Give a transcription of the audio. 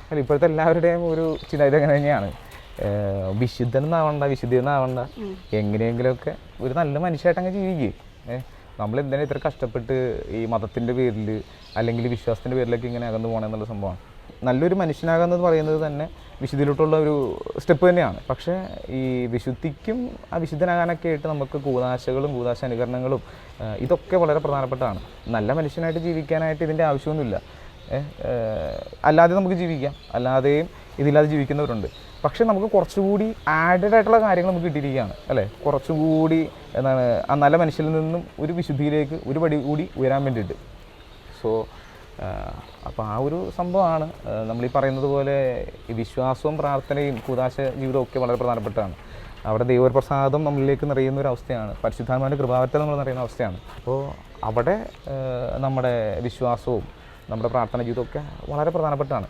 അല്ല ഇപ്പോഴത്തെ എല്ലാവരുടെയും ഒരു ചിന്ത ഇതങ്ങനെ തന്നെയാണ്. വിശുദ്ധനാവണ്ട വിശുദ്ധനാവണ്ട, എങ്ങനെയെങ്കിലുമൊക്കെ ഒരു നല്ല മനുഷ്യരായിട്ട് അങ്ങ് ജീവിക്കുക. നമ്മൾ എന്തിനാ ഇത്ര കഷ്ടപ്പെട്ട് ഈ മതത്തിൻ്റെ പേരിൽ അല്ലെങ്കിൽ വിശ്വാസത്തിൻ്റെ പേരിലൊക്കെ ഇങ്ങനെ അകന്നു പോകണമെന്നുള്ള സംഭവമാണ്. നല്ലൊരു മനുഷ്യനാകുന്നത് പറയുന്നത് തന്നെ വിശുദ്ധിയിലോട്ടുള്ള ഒരു സ്റ്റെപ്പ് തന്നെയാണ്. പക്ഷേ ഈ വിശുദ്ധിക്കും അവിശുദ്ധനാകാനൊക്കെ ആയിട്ട് നമുക്ക് കൂതാശകളും കൂതാശ അനുകരണങ്ങളും ഇതൊക്കെ വളരെ പ്രധാനപ്പെട്ടതാണ്. നല്ല മനുഷ്യനായിട്ട് ജീവിക്കാനായിട്ട് ഇതിൻ്റെ ആവശ്യമൊന്നുമില്ല. അല്ലാതെ നമുക്ക് ജീവിക്കാം, അല്ലാതെയും ഇതില്ലാതെ ജീവിക്കുന്നവരുണ്ട്. പക്ഷേ നമുക്ക് കുറച്ചുകൂടി ആഡഡ് ആയിട്ടുള്ള കാര്യങ്ങൾ നമുക്ക് കിട്ടിയിരിക്കുകയാണ് അല്ലേ. കുറച്ചുകൂടി എന്താണ് ആ നല്ല മനുഷ്യരിൽ നിന്നും ഒരു വിശുദ്ധിയിലേക്ക് ഒരു പടി കൂടി ഉയരാൻ വേണ്ടിയിട്ട്. സോ അപ്പോൾ ആ ഒരു സംഭവമാണ് നമ്മളീ പറയുന്നത് പോലെ ഈ വിശ്വാസവും പ്രാർത്ഥനയും കൂതാശ ജീവിതവും ഒക്കെ വളരെ പ്രധാനപ്പെട്ടതാണ്. അവിടെ ദൈവപ്രസാദം നമ്മളിലേക്ക് നിറയുന്ന ഒരു അവസ്ഥയാണ്, പരിശുദ്ധാത്മാവിൻ്റെ കൃപാവരത്തിൽ നമ്മൾ നിറയുന്ന അവസ്ഥയാണ്. അപ്പോൾ അവിടെ നമ്മുടെ വിശ്വാസവും നമ്മുടെ പ്രാർത്ഥന ജീവിതമൊക്കെ വളരെ പ്രധാനപ്പെട്ടതാണ്.